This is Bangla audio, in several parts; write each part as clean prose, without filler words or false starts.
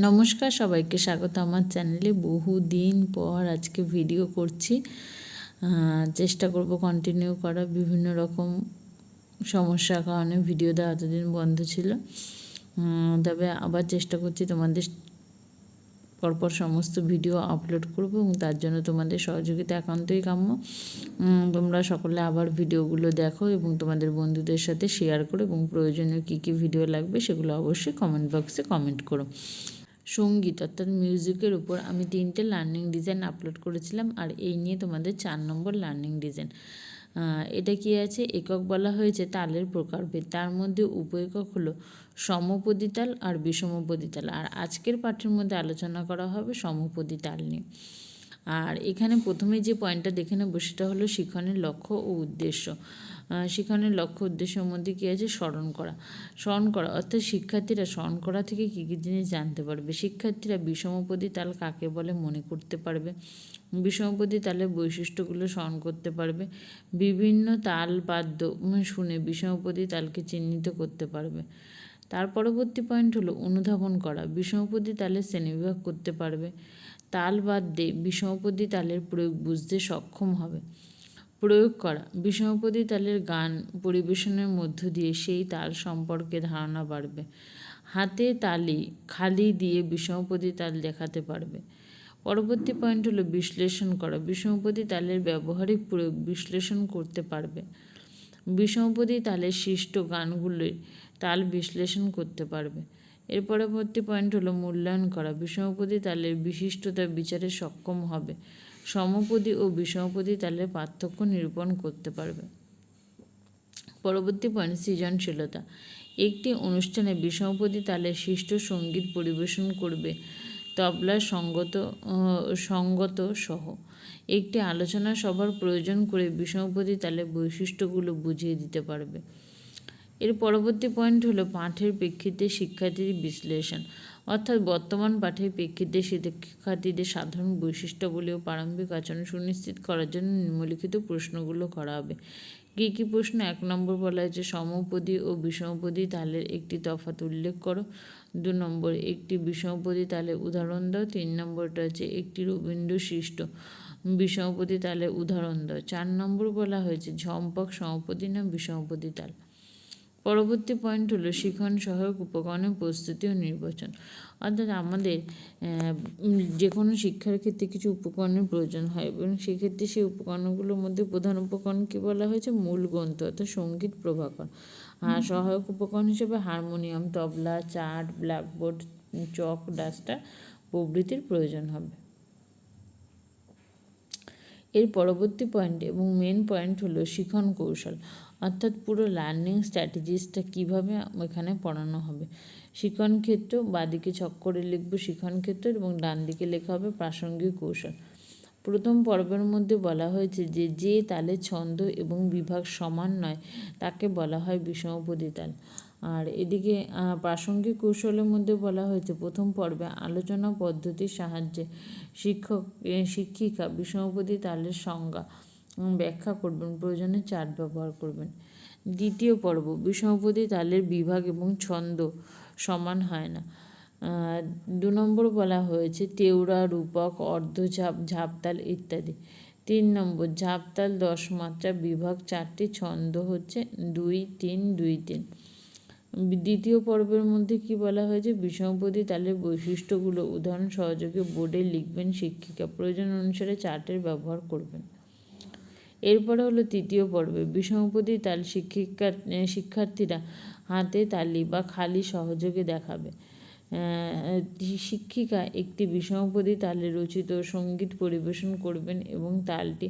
নমস্কার, সবাইকে স্বাগত আমার চ্যানেলে। বহুদিন পর আজকে ভিডিও করছি। চেষ্টা করব কন্টিনিউ করা। বিভিন্ন রকম সমস্যার কারণে ভিডিও দেওয়া এতদিন বন্ধ ছিল, তবে আবার চেষ্টা করছি তোমাদের পরপর সমস্ত ভিডিও আপলোড করব এবং তার জন্য তোমাদের সহযোগিতা একান্তই কাম্য। তোমরা সকলে আবার ভিডিওগুলো দেখো এবং তোমাদের বন্ধুদের সাথে শেয়ার করো, এবং প্রয়োজনীয় কী কী ভিডিও লাগবে সেগুলো অবশ্যই কমেন্ট বক্সে কমেন্ট করো। সঙ্গীত অর্থাৎ মিউজিকের উপর আমি 3টে লার্নিং ডিজাইন আপলোড করেছিলাম, আর এই নিয়ে তোমাদের 4 নম্বর লার্নিং ডিজাইন। এটা কি আছে, একক বলা হয়েছে তালের প্রকারভেদ। তার মধ্যে উপএকক হলো সমপদী তাল আর বিষমপদী তাল, আর আজকের পাঠের মধ্যে আলোচনা করা হবে সমপদী তাল নিয়ে। আর এখানে প্রথমে যে পয়েন্টটা দেখে নেব সেটা হলো শিখনের লক্ষ্য ও উদ্দেশ্য। শিখনের লক্ষ্য উদ্দেশ্যের মধ্যে কী আছে, স্মরণ করা অর্থাৎ শিক্ষার্থীরা স্মরণ করা থেকে কী কী জিনিস জানতে পারবে। শিক্ষার্থীরা বিষমপদী তাল কাকে বলে মনে করতে পারবে, বিষমপদী তালের বৈশিষ্ট্যগুলো স্মরণ করতে পারবে, বিভিন্ন তাল বাদ্য শুনে বিষমপদী তালকে চিহ্নিত করতে পারবে। তার পরবর্তী পয়েন্ট হলো অনুধাবন করা, বিষমপদী তালের শ্রেণীবিভাগ করতে পারবে। তাল বাদ্যে বিষমপদী তালের প্রয়োগ বুঝতে সক্ষম হবে। প্রয়োগ করা, বিষমপদী তালের গান পরিবেশনের মধ্য দিয়ে সেই তাল সম্পর্কে ধারণা বাড়বে। হাতে তালি খালি দিয়ে বিষমপদী তাল দেখাতে পারবে। পরবর্তী পয়েন্ট হলো বিশ্লেষণ করা, বিষমপদী তালের ব্যবহারিক প্রয়োগ বিশ্লেষণ করতে পারবে। বিষমপদী তালের সৃষ্ট গানগুলির তাল বিশ্লেষণ করতে পারবে। এর পরবর্তী পয়েন্ট হলো মূল্যায়ন করা, বিষমপদী তালের বিশিষ্টতা বিচারে সক্ষম হবে। সমপদী ও বিষমপদী তালের পার্থক্য নিরূপণ করতে পারবে। পরবর্তী পয়েন্ট সৃজনশীলতা, একটি অনুষ্ঠানে বিষমপদী তালের সৃষ্ট সঙ্গীত পরিবেশন করবে তবলার সঙ্গত সহ। একটি আলোচনা সভার প্রয়োজন করে বিষমপদী তালের বৈশিষ্ট্যগুলো বুঝিয়ে দিতে পারবে। এর পরবর্তী পয়েন্ট হলো পাঠের প্রেক্ষিতে শিক্ষার্থীর বিশ্লেষণ, অর্থাৎ বর্তমান পাঠের প্রেক্ষিতে শিক্ষার্থীদের সাধারণ বৈশিষ্ট্যাবলী ও প্রারম্ভিক আচরণ সুনিশ্চিত করার জন্য নিম্নলিখিত প্রশ্নগুলো করা হবে। কী কী প্রশ্ন? 1 নম্বর বলা হয়েছে সমপদী ও বিষমপদী তালের একটি তফাৎ উল্লেখ করো। 2 নম্বর একটি বিষমপদী তালের উদাহরণ দাও। 3 নম্বরটা হচ্ছে একটি রবীন্দ্র সৃষ্ট বিষমপদী তালের উদাহরণ দাও। 4 নম্বর বলা হয়েছে ঝম্পক সমপদী না বিষমপদী তাল। পরবর্তী পয়েন্ট হলো শিখন সহায়ক উপকরণের প্রস্তুতি ও নির্বাচন, অর্থাৎ আমাদের যে কোনো শিক্ষার ক্ষেত্রে কিছু উপকরণের প্রয়োজন হয়, এবং সেক্ষেত্রে সেই উপকরণগুলোর মধ্যে প্রধান উপকরণ কী বলা হয়েছে, মূল গ্রন্থ অর্থাৎ সঙ্গীত প্রভাকর। আর সহায়ক উপকরণ হিসেবে হারমোনিয়াম, তবলা, চার্ট, ব্ল্যাকবোর্ড, চক, ডাস্টার প্রভৃতির প্রয়োজন হবে। এর পরবর্তী পয়েন্ট এবং মেন পয়েন্ট হলো শিখন কৌশল, অর্থাৎ পুরো লার্নিং স্ট্র্যাটেজিসটা কীভাবে এখানে পড়ানো হবে। শিখন ক্ষেত্র, বাঁদিকে ছক করে লিখব শিখন ক্ষেত্র এবং ডান দিকে লেখা হবে প্রাসঙ্গিক কৌশল। প্রথম পর্বের মধ্যে বলা হয়েছে যে তালে ছন্দ এবং বিভাগ সমান নয় তাকে বলা হয় বিষমপদী তাল। আর এদিকে প্রাসঙ্গিক কৌশলের মধ্যে বলা হয়েছে প্রথম পর্বে আলোচনা পদ্ধতির সাহায্যে শিক্ষিকা বিষমপদী তালের সংজ্ঞা ব্যাখ্যা করবেন, প্রয়োজনে চার্ট ব্যবহার করবেন। দ্বিতীয় পর্ব বিষমপদী তালের বিভাগ এবং ছন্দ সমান হয় না। 2 নম্বর বলা হয়েছে তেওড়া, রূপক, অর্ধঝাপ, ঝাপতাল ইত্যাদি। 3 নম্বর ঝাপতাল 10 মাত্রা, বিভাগ 4টি, ছন্দ হচ্ছে 2-3-2-3। দ্বিতীয় পর্বের মধ্যে কি বলা হয়েছে, বিষমপদী তালের বৈশিষ্ট্যগুলো উদাহরণ সহযোগে বোর্ডে লিখবেন শিক্ষিকা, প্রয়োজন অনুসারে চার্টের ব্যবহার করবেন। এরপরে হলো তৃতীয় পর্বে বিষমপদী তাল শিক্ষার্থীরা হাতে তালি বা খালি সহযোগে দেখাবে। শিক্ষিকা একটি বিষমপদী তালে রচিত সঙ্গীত পরিবেশন করবেন এবং তালটি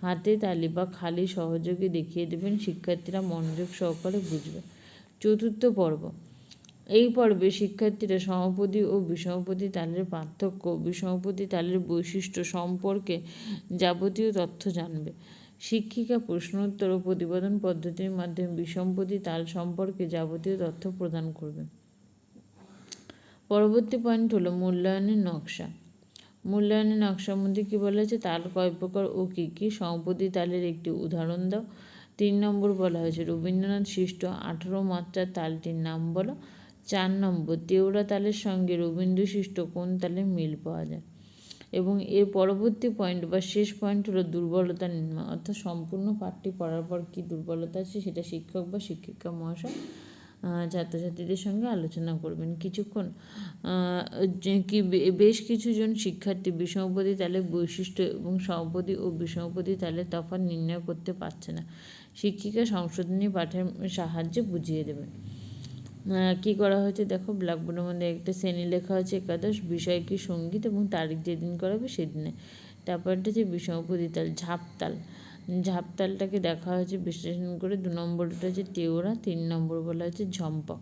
হাতে তালি বা খালি সহযোগে দেখিয়ে দেবেন, শিক্ষার্থীরা মনোযোগ সহকারে বুঝবে। চতুর্থ পর্ব, এই পর্বে শিক্ষার্থীরা সমপদী ও বিষমপদী তালের পার্থক্য, বিষমপদী তালের বৈশিষ্ট্য সম্পর্কে যাবতীয় তথ্য জানবে। শিক্ষিকা প্রশ্নোত্তর ও প্রতিবেদন পদ্ধতির মাধ্যমে বিষমপদী তাল সম্পর্কে যাবতীয় তথ্য প্রদান করবেন। পরবর্তী পয়েন্ট হলো মূল্যায়নের নকশা। মূল্যায়নের নকশার মধ্যে কী বলা হয়েছে, তাল কয় প্রকার ও কী কী, সমপদী তালের একটি উদাহরণ দাও। 3 নম্বর বলা হয়েছে রবীন্দ্রনাথ সৃষ্ট 18 মাত্রার তালটির নাম বলো। 4 নম্বর, তেওড়া তালের সঙ্গে রবীন্দ্রসৃষ্ট কোন তালে মিল পাওয়া যায়? এবং এর পরবর্তী পয়েন্ট বা শেষ পয়েন্ট হলো দুর্বলতা নির্ণয়, অর্থাৎ সম্পূর্ণ পাঠটি পড়ার পর কী দুর্বলতা আছে সেটা শিক্ষক বা শিক্ষিকা মহাশয় ছাত্রছাত্রীদের সঙ্গে আলোচনা করবেন। কিছুক্ষণ বেশ কিছুজন শিক্ষার্থী বিষমপদী তালের বৈশিষ্ট্য এবং সমপদী ও বিষমপদী তালের তফাৎ নির্ণয় করতে পারছে না। শিক্ষিকা সংশোধনী পাঠের সাহায্যে বুঝিয়ে দেবেন। কী করা হয়েছে দেখো, ব্ল্যাকবোর্ডের মধ্যে একটা শ্রেণী লেখা হয়েছে একাদশ, বিষয় কি সঙ্গীত এবং তারিখ যেদিন করাবে সেদিনে। তারপরটা হচ্ছে বিষমপদী তাল, ঝাপতাল। ঝাপতালটাকে দেখা হয়েছে বিশ্লেষণ করে। 2 নম্বরটা হচ্ছে তেওড়া, 3 নম্বর বলা হচ্ছে ঝম্পক।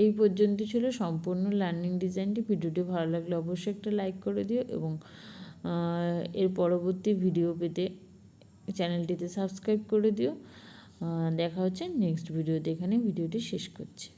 এই পর্যন্ত ছিল সম্পূর্ণ লার্নিং ডিজাইনটি। ভিডিওটি ভালো লাগলে অবশ্যই একটা লাইক করে দিও এবং এর পরবর্তী ভিডিও পেতে চ্যানেলটিতে সাবস্ক্রাইব করে দিও। দেখা হচ্ছে নেক্সট ভিডিওতে। এখানে ভিডিওটি শেষ করছি।